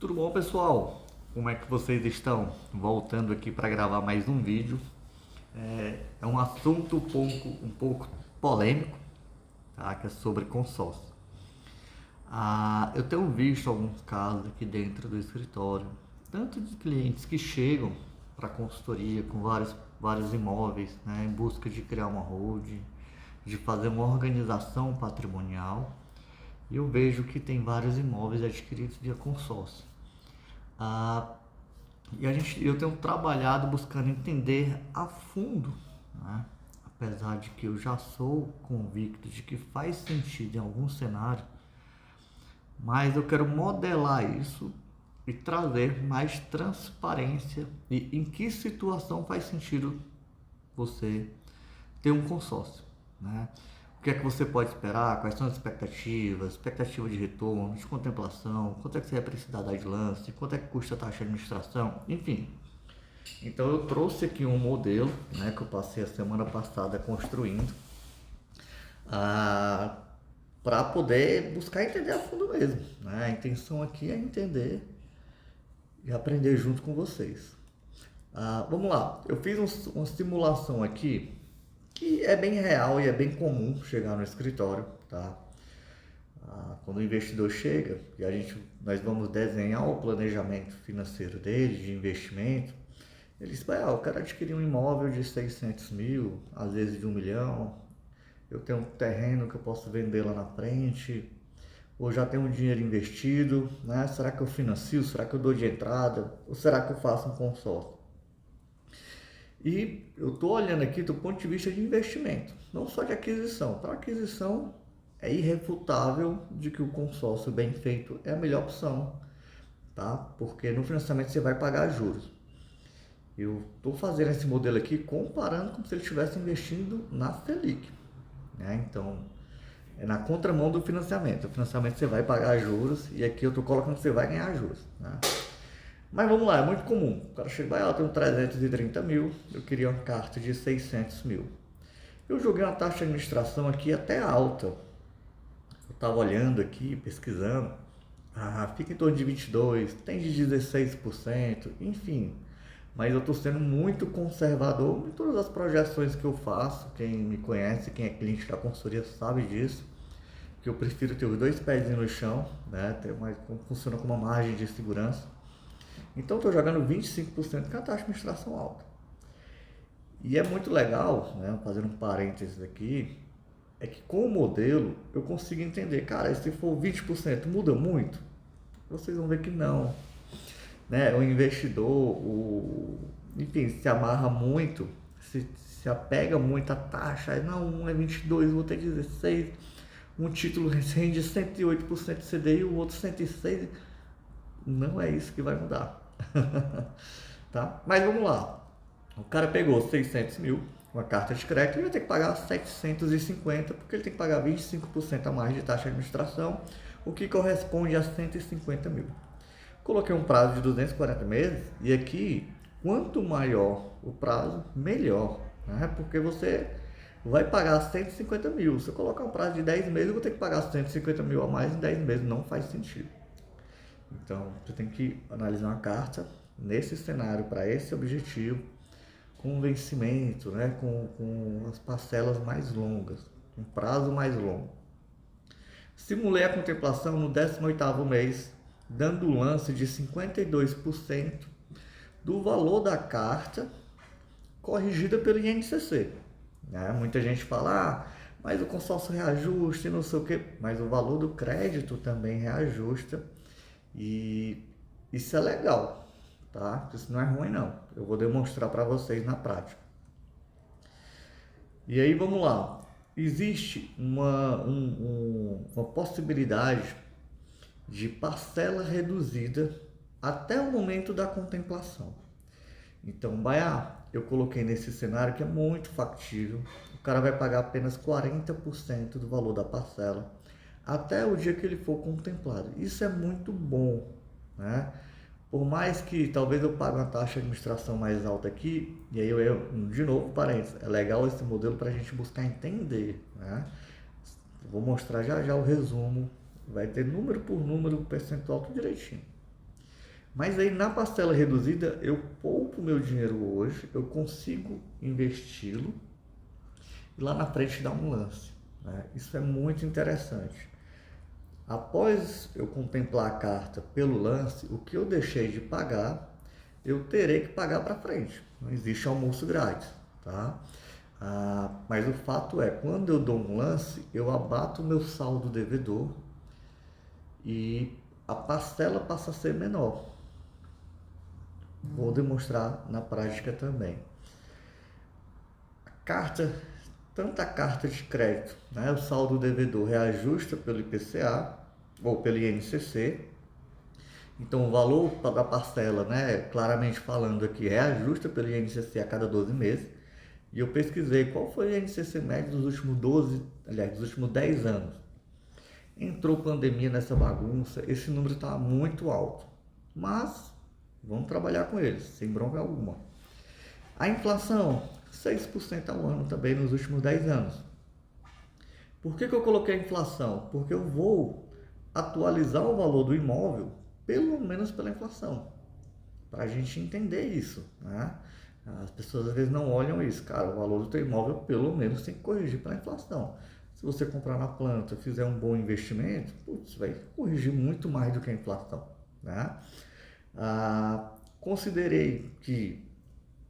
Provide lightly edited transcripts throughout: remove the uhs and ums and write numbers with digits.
Tudo bom, pessoal? Como é que vocês estão? Voltando aqui para gravar mais um vídeo. É um assunto um pouco polêmico, tá? Que é sobre consórcio. Eu tenho visto alguns casos aqui dentro do escritório, tanto de clientes que chegam para consultoria com vários imóveis, né, em busca de criar uma holding, de fazer uma organização patrimonial. E eu vejo que tem vários imóveis adquiridos via consórcio. Ah, eu tenho trabalhado buscando entender a fundo, né? Apesar de que eu já sou convicto de que faz sentido em algum cenário, mas eu quero modelar isso e trazer mais transparência e em que situação faz sentido você ter um consórcio, né? O que é que você pode esperar, quais são as expectativas, expectativa de retorno, de contemplação, quanto é que você vai precisar dar de lance, quanto é que custa a taxa de administração, enfim. Então eu trouxe aqui um modelo, né, que eu passei a semana passada construindo, ah, para poder buscar entender a fundo mesmo, né? A intenção aqui é entender e aprender junto com vocês. Vamos lá, eu fiz uma simulação aqui que é bem real e é bem comum chegar no escritório, tá? Quando o investidor chega e nós vamos desenhar o planejamento financeiro dele, de investimento, ele diz, eu quero adquirir um imóvel de 600 mil, às vezes de 1 milhão, eu tenho um terreno que eu posso vender lá na frente, ou já tenho um dinheiro investido, né? Será que eu financio? Será que eu dou de entrada? Ou será que eu faço um consórcio? E eu estou olhando aqui do ponto de vista de investimento, não só de aquisição. Para aquisição, é irrefutável de que o consórcio bem feito é a melhor opção, tá? Porque no financiamento você vai pagar juros. Eu estou fazendo esse modelo aqui comparando como se ele estivesse investindo na Selic, né? Então, é na contramão do financiamento. O financiamento você vai pagar juros e aqui eu estou colocando que você vai ganhar juros, né? Mas vamos lá, é muito comum. O cara chega, eu tenho 330 mil, eu queria uma carta de 600 mil. Eu joguei uma taxa de administração aqui até alta. Eu estava olhando aqui, pesquisando. Fica em torno de 22%, tem de 16%, enfim. Mas eu estou sendo muito conservador em todas as projeções que eu faço. Quem me conhece, quem é cliente da consultoria sabe disso. Que eu prefiro ter os dois pés no chão, né? Funciona como uma margem de segurança. Então estou jogando 25% que é a taxa de administração alta. E é muito legal, né, fazendo um parênteses aqui, é que com o modelo eu consigo entender, cara, se for 20% muda muito? Vocês vão ver que não. Né? O investidor, enfim, se amarra muito, se apega muito à taxa, não, um é 22, o outro é 16, um título rende 108% de CDI, o outro 106%. Não é isso que vai mudar. Tá? Mas vamos lá. O cara pegou 600 mil, uma carta de crédito, ele vai ter que pagar 750, porque ele tem que pagar 25% a mais de taxa de administração, o que corresponde a 150 mil. Coloquei um prazo de 240 meses e aqui, quanto maior o prazo, melhor, né? Porque você vai pagar 150 mil. Se eu colocar um prazo de 10 meses, eu vou ter que pagar 150 mil a mais em 10 meses. Não faz sentido. Então, você tem que analisar uma carta nesse cenário, para esse objetivo, com vencimento, né? com as parcelas mais longas, um prazo mais longo. Simulei a contemplação no 18º mês, dando um lance de 52% do valor da carta corrigida pelo INCC. Né? Muita gente fala, mas o consórcio reajusta e não sei o que, mas o valor do crédito também reajusta e isso é legal, tá? Isso não é ruim não, eu vou demonstrar para vocês na prática. E aí vamos lá, existe uma possibilidade de parcela reduzida até o momento da contemplação. Então, eu coloquei nesse cenário que é muito factível. O cara vai pagar apenas 40% do valor da parcela até o dia que ele for contemplado. Isso é muito bom, né? Por mais que talvez eu pague uma taxa de administração mais alta aqui, e aí de novo, parênteses, é legal esse modelo para a gente buscar entender, né? Vou mostrar já já o resumo, vai ter número por número, percentual, tudo direitinho. Mas aí na parcela reduzida eu poupo meu dinheiro hoje, eu consigo investi-lo e lá na frente dar um lance, né? Isso é muito interessante. Após eu contemplar a carta pelo lance, o que eu deixei de pagar, eu terei que pagar para frente. Não existe almoço grátis, tá? Mas o fato é, quando eu dou um lance, eu abato o meu saldo devedor e a parcela passa a ser menor. Vou demonstrar na prática também. A carta, tanto a carta de crédito, né, o saldo devedor reajusta pelo IPCA ou pelo INCC. Então o valor da parcela, né, claramente falando aqui, reajusta pelo INCC a cada 12 meses. E eu pesquisei qual foi o INCC médio dos últimos 12, aliás, dos últimos 10 anos. Entrou pandemia nessa bagunça, esse número está muito alto. Mas vamos trabalhar com eles, sem bronca alguma. A inflação, 6% ao ano também nos últimos 10 anos. Por que eu coloquei a inflação? Porque eu vou atualizar o valor do imóvel, pelo menos pela inflação, para a gente entender isso, né? As pessoas às vezes não olham isso, cara, o valor do teu imóvel pelo menos tem que corrigir pela inflação. Se você comprar na planta, fizer um bom investimento, putz, vai corrigir muito mais do que a inflação, né? Considerei que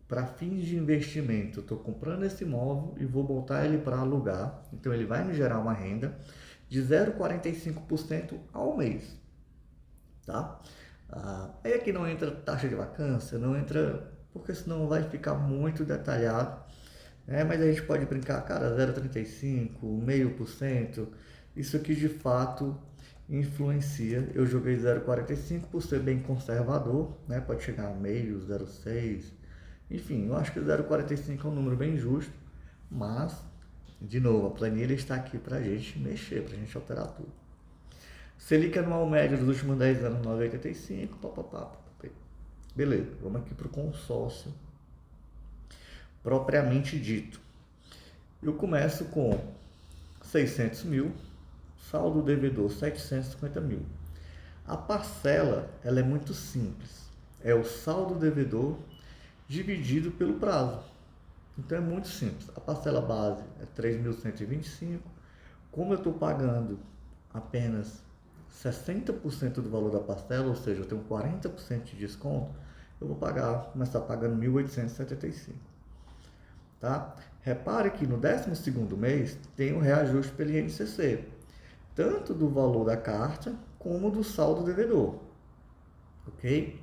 para fins de investimento, eu estou comprando esse imóvel e vou botar ele para alugar, então ele vai me gerar uma renda de 0,45% ao mês, tá? Aí aqui não entra taxa de vacância, não entra, porque senão vai ficar muito detalhado, né? Mas a gente pode brincar, cara, 0,35%, 0,5%, isso aqui de fato influencia. Eu joguei 0,45 por ser bem conservador, né? Pode chegar a meio, 0,6%. Enfim, eu acho que 0,45 é um número bem justo, mas, de novo, a planilha está aqui para a gente mexer, para a gente alterar tudo. Selic anual médio dos últimos 10 anos, 9,85, papapá. Beleza, vamos aqui para o consórcio propriamente dito. Eu começo com 600 mil, saldo devedor 750 mil. A parcela, ela é muito simples, é o saldo devedor dividido pelo prazo. Então é muito simples. A parcela base é 3.125. Como eu estou pagando apenas 60% do valor da parcela, ou seja, eu tenho 40% de desconto, eu vou começar pagando 1.875. Tá? Repare que no 12º mês tem um reajuste pelo INCC, tanto do valor da carta como do saldo devedor. Ok?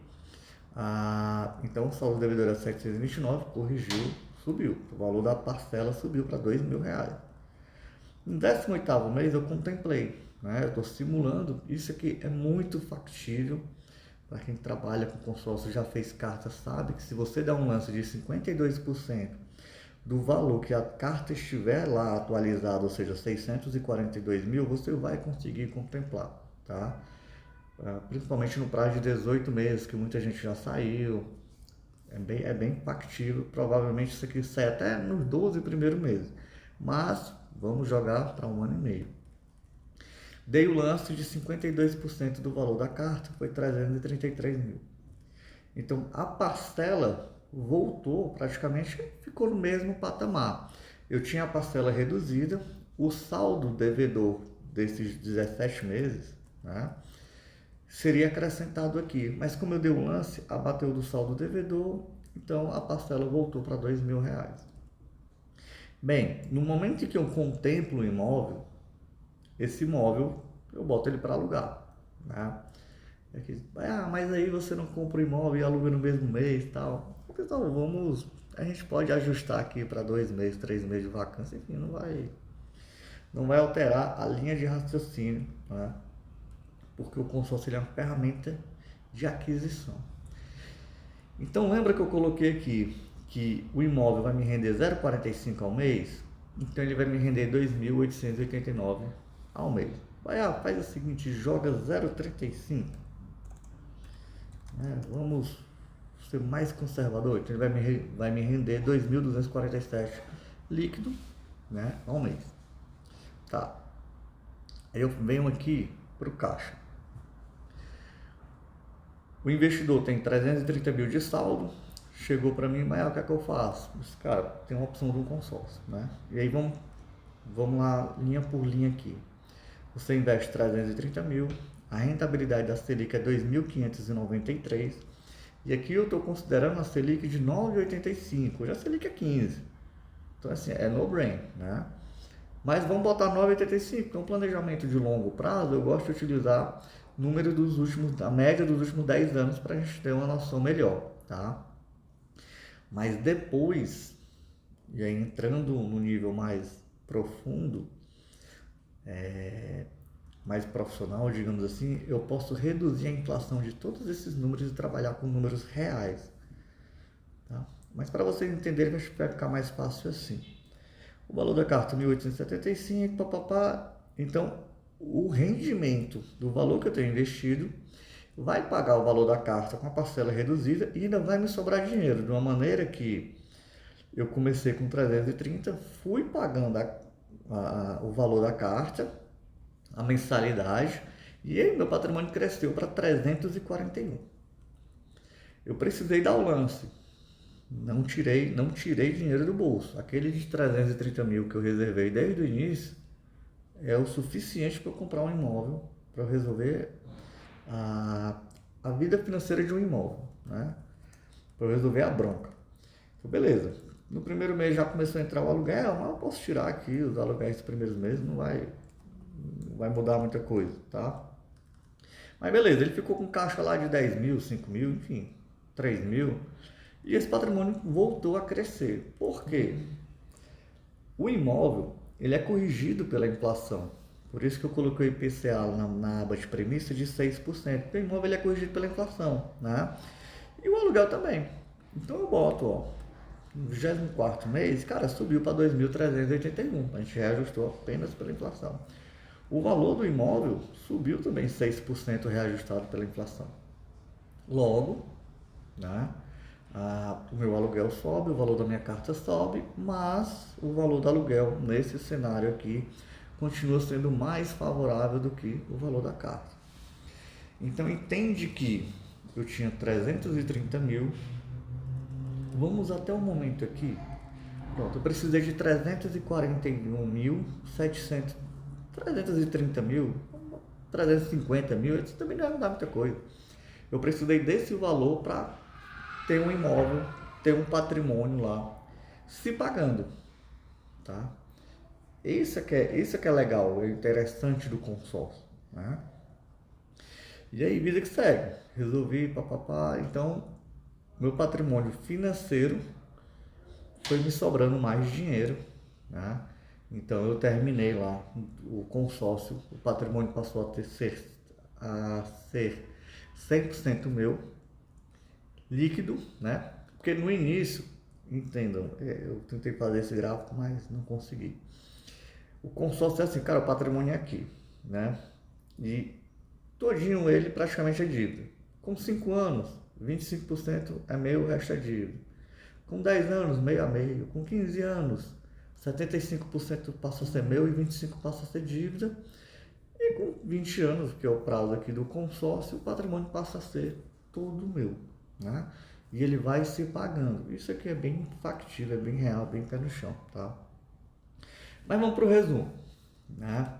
Então o saldo devedor era 729, corrigiu, subiu. O valor da parcela subiu para R$2.000. No 18º mês eu contemplei, né? Eu estou simulando, isso aqui é muito factível. Para quem trabalha com consórcio, já fez carta, sabe que se você der um lance de 52% do valor que a carta estiver lá atualizada, ou seja, 642 mil, você vai conseguir contemplar, tá? Principalmente no prazo de 18 meses, que muita gente já saiu, é bem factível. Provavelmente isso aqui sai até nos 12 primeiros meses, mas vamos jogar para 1 ano e meio. Dei o lance de 52% do valor da carta, foi 333 mil. Então a parcela voltou, praticamente ficou no mesmo patamar. Eu tinha a parcela reduzida, o saldo devedor desses 17 meses, né, seria acrescentado aqui, mas como eu dei um lance, abateu do saldo devedor, então a parcela voltou para R$2.000. Bem, no momento em que eu contemplo o imóvel, esse imóvel eu boto ele para alugar, né? Mas aí você não compra o imóvel e aluga no mesmo mês e tal. Pessoal, a gente pode ajustar aqui para 2 meses, 3 meses de vacância, enfim, não vai alterar a linha de raciocínio, né? Porque o consórcio é uma ferramenta de aquisição. Então lembra que eu coloquei aqui que o imóvel vai me render 0,45 ao mês? Então ele vai me render 2.889 ao mês. Faz o seguinte, joga 0,35. Vamos ser mais conservador, então ele vai me render 2.247 líquido, né, ao mês. Tá. Aí eu venho aqui para o caixa. O investidor tem 330 mil de saldo, chegou para mim, mas o que é que eu faço? Disse, cara, tem uma opção de um consórcio, né? E aí vamos lá, linha por linha aqui. Você investe 330 mil, a rentabilidade da Selic é 2.593, e aqui eu estou considerando a Selic de 9,85, já a Selic é 15. Então assim, é no brain, né? Mas vamos botar 9,85, então planejamento de longo prazo, eu gosto de utilizar número a média dos últimos 10 anos para a gente ter uma noção melhor, tá? Mas depois, e aí entrando no nível mais profundo, mais profissional, digamos assim, eu posso reduzir a inflação de todos esses números e trabalhar com números reais, tá? Mas para vocês entenderem, acho que vai ficar mais fácil assim. O valor da carta 1.875, papapá. Então, o rendimento do valor que eu tenho investido vai pagar o valor da carta com a parcela reduzida e ainda vai me sobrar dinheiro, de uma maneira que eu comecei com 330, fui pagando o valor da carta, a mensalidade, e aí meu patrimônio cresceu para 341. Eu precisei dar o lance. Não tirei dinheiro do bolso. Aquele de 330 mil que eu reservei desde o início é o suficiente para eu comprar um imóvel, para eu resolver a vida financeira de um imóvel, né? Para eu resolver a bronca. Então, beleza. No primeiro mês já começou a entrar o aluguel, mas eu posso tirar aqui os aluguéis dos primeiros meses, não vai mudar muita coisa, tá? Mas beleza, ele ficou com caixa lá de 10 mil, 5 mil, enfim, 3 mil. E esse patrimônio voltou a crescer. Por quê? O imóvel, ele é corrigido pela inflação. Por isso que eu coloquei o IPCA na aba de premissa de 6%. Porque o imóvel ele é corrigido pela inflação, né? E o aluguel também. Então eu boto, ó, no 24º mês, cara, subiu para 2.381. A gente reajustou apenas pela inflação. O valor do imóvel subiu também 6% reajustado pela inflação. Logo, né? O meu aluguel sobe, o valor da minha carta sobe, mas o valor do aluguel nesse cenário aqui continua sendo mais favorável do que o valor da carta. Então entende que eu tinha 330 mil, vamos até o momento aqui, pronto, eu precisei de 341.700, 330 mil, 350 mil, isso também não dá muita coisa. Eu precisei desse valor para ter um imóvel, ter um patrimônio lá, se pagando, tá? Isso que é legal, é interessante do consórcio, né? E aí, vida que segue. Resolvi, papapá, então, meu patrimônio financeiro foi me sobrando mais dinheiro, né? Então, eu terminei lá o consórcio, o patrimônio passou a ser 100% meu, líquido, né? Porque no início, entendam, eu tentei fazer esse gráfico, mas não consegui. O consórcio é assim, cara, o patrimônio é aqui, né? E todinho ele praticamente é dívida. Com 5 anos, 25% é meu, o resto é dívida. Com 10 anos, meio a meio. Com 15 anos, 75% passa a ser meu e 25% passa a ser dívida. E com 20 anos, que é o prazo aqui do consórcio, o patrimônio passa a ser todo meu, né? E ele vai se pagando. Isso aqui é bem factível, é bem real, bem pé no chão, tá? Mas vamos para o resumo, né?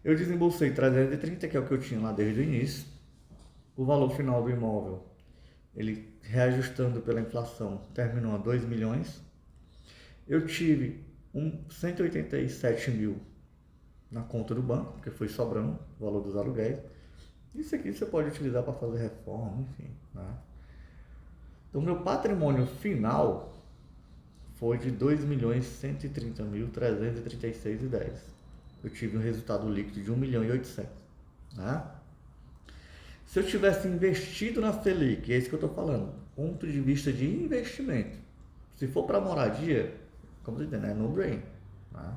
Eu desembolsei 330, que é o que eu tinha lá desde o início. O valor final do imóvel, ele reajustando pela inflação, terminou a 2 milhões. Eu tive 187 mil na conta do banco, porque foi sobrando o valor dos aluguéis. Isso aqui você pode utilizar para fazer reforma, enfim, né? Então, meu patrimônio final foi de 2.130.336,10. Eu tive um resultado líquido de 1.800.000, né? Se eu tivesse investido na Selic, é isso que eu estou falando, ponto de vista de investimento. Se for para moradia, como você entende, é no brain, né?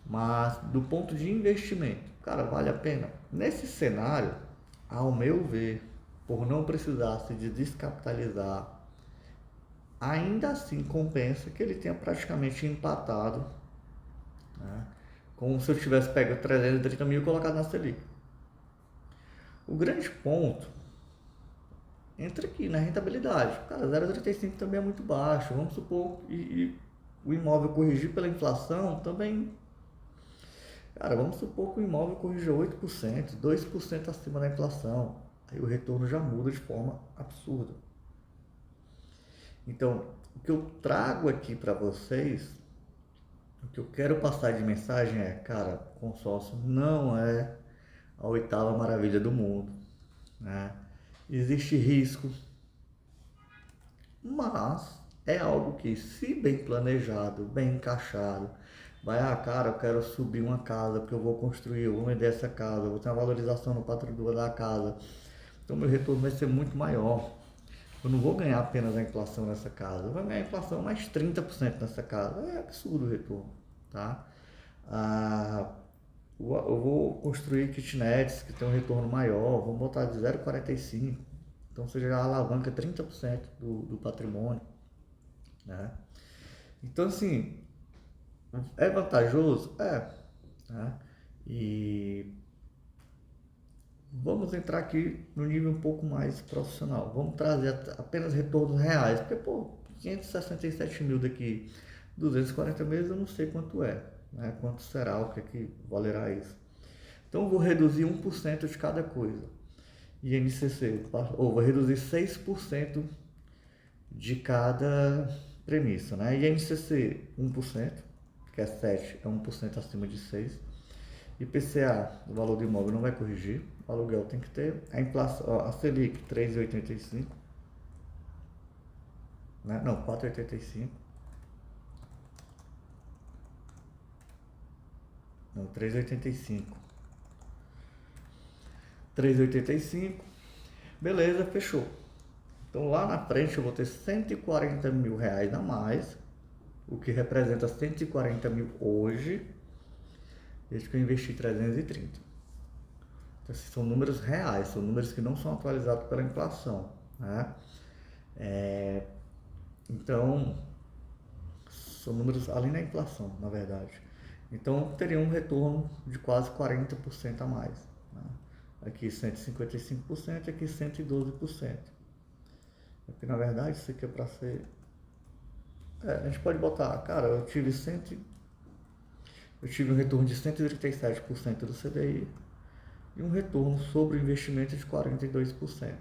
Mas do ponto de investimento, cara, vale a pena? Nesse cenário, ao meu ver, por não precisar se descapitalizar, ainda assim compensa que ele tenha praticamente empatado, né? Como se eu tivesse pego 330 mil e colocado na Selic. O grande ponto entra aqui na rentabilidade. Cara, 0,35 também é muito baixo. Vamos supor, e o imóvel corrigir pela inflação também. Cara, vamos supor que o imóvel corrija 8%, 2% acima da inflação. Aí o retorno já muda de forma absurda. Então, o que eu trago aqui para vocês, o que eu quero passar de mensagem é, cara, consórcio não é a oitava maravilha do mundo, né? Existe risco, mas é algo que, se bem planejado, bem encaixado, vai, cara, eu quero subir uma casa porque eu vou construir, eu vou vender essa casa, eu vou ter uma valorização no patrimônio da casa, então meu retorno vai ser muito maior. Eu não vou ganhar apenas a inflação nessa casa, eu vou ganhar a inflação mais 30% nessa casa. É absurdo o retorno, tá? Eu vou construir kitnets que tem um retorno maior, vou botar de 0,45, então você já alavanca 30% do patrimônio, né? Então, assim, é vantajoso? É, né? E vamos entrar aqui no nível um pouco mais profissional. Vamos trazer apenas retornos reais, porque, pô, 567 mil daqui 240 meses eu não sei quanto é, né? Quanto será, o que é que valerá isso. Então eu vou reduzir 1% de cada coisa. INCC, ou vou reduzir 6% de cada premissa, né? INCC 1%, que é 7, é 1% acima de 6. IPCA, o valor do imóvel não vai corrigir, o aluguel tem que ter. A inflação, ó, a Selic 3,85, né? Não, 4,85. Não, 3,85. 3,85. Beleza, fechou. Então lá na frente eu vou ter 140 mil reais a mais, o que representa 140 mil hoje, desde que eu investi 330. Então, esses são números reais, são números que não são atualizados pela inflação, né? Então, são números além da inflação, na verdade. Então, teria um retorno de quase 40% a mais, né? Aqui 155%, aqui 112%. Porque, na verdade, isso aqui é para ser... a gente pode botar, cara, eu tive um retorno de 137% do CDI e um retorno sobre o investimento de 42%,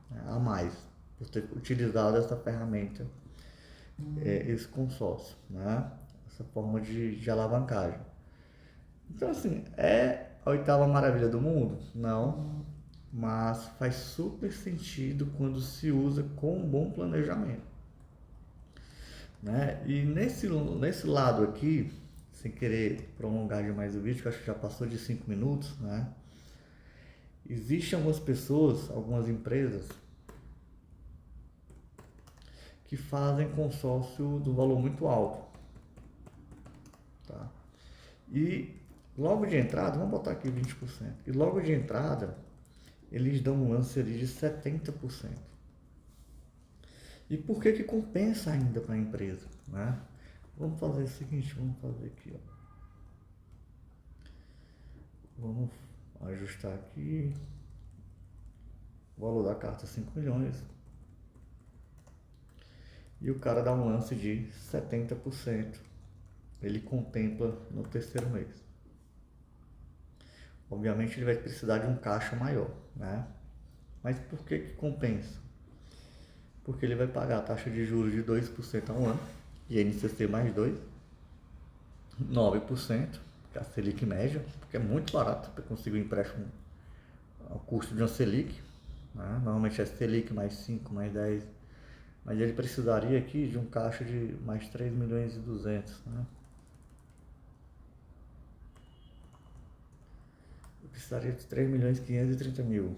né, a mais, por ter utilizado essa ferramenta, esse consórcio, né, essa forma de alavancagem. Então, assim, é a oitava maravilha do mundo? Não, mas faz super sentido quando se usa com um bom planejamento, né? E nesse lado aqui, sem querer prolongar demais o vídeo, que eu acho que já passou de 5 minutos, né? Existem algumas pessoas, algumas empresas que fazem consórcio do valor muito alto, tá? E logo de entrada, vamos botar aqui 20%, e logo de entrada eles dão um lance ali de 70%. E por que compensa ainda para a empresa, né? Vamos fazer o seguinte, vamos fazer aqui, ó. Vamos ajustar aqui. O valor da carta 5 milhões. E o cara dá um lance de 70%. Ele contempla no terceiro mês. Obviamente ele vai precisar de um caixa maior, né? Mas por que compensa? Porque ele vai pagar a taxa de juros de 2% ao ano, INCC mais 2, 9%, que é a Selic média, porque é muito barato para conseguir um empréstimo ao custo de uma Selic, né? Normalmente é Selic mais 5, mais 10, mas ele precisaria aqui de um caixa de mais 3 milhões e 200, né? Eu precisaria de 3 milhões e 530 mil.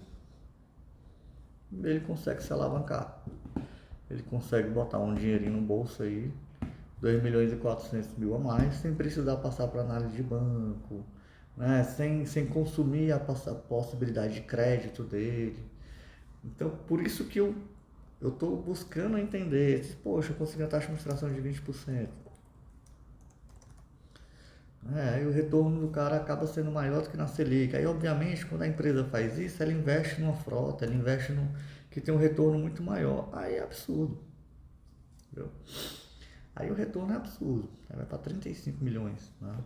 Ele consegue se alavancar. Ele consegue botar um dinheirinho no bolso aí, 2 milhões e 400 mil a mais, sem precisar passar para análise de banco, né? Sem consumir a possibilidade de crédito dele. Então, por isso que eu estou buscando entender, poxa, eu consegui a taxa de administração de 20%. E o retorno do cara acaba sendo maior do que na Selic. Aí, obviamente, quando a empresa faz isso, ela investe numa frota, ela investe no que tem um retorno muito maior. Aí é absurdo, entendeu? Aí o retorno é absurdo, aí vai para 35 milhões, né?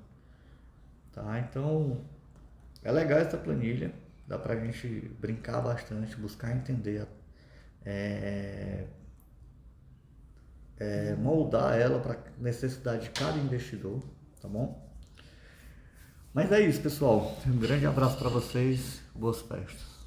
Tá, então é legal essa planilha, dá pra gente brincar bastante, buscar entender, é, moldar ela para necessidade de cada investidor, tá bom? Mas é isso, pessoal. Um grande abraço para vocês, boas festas.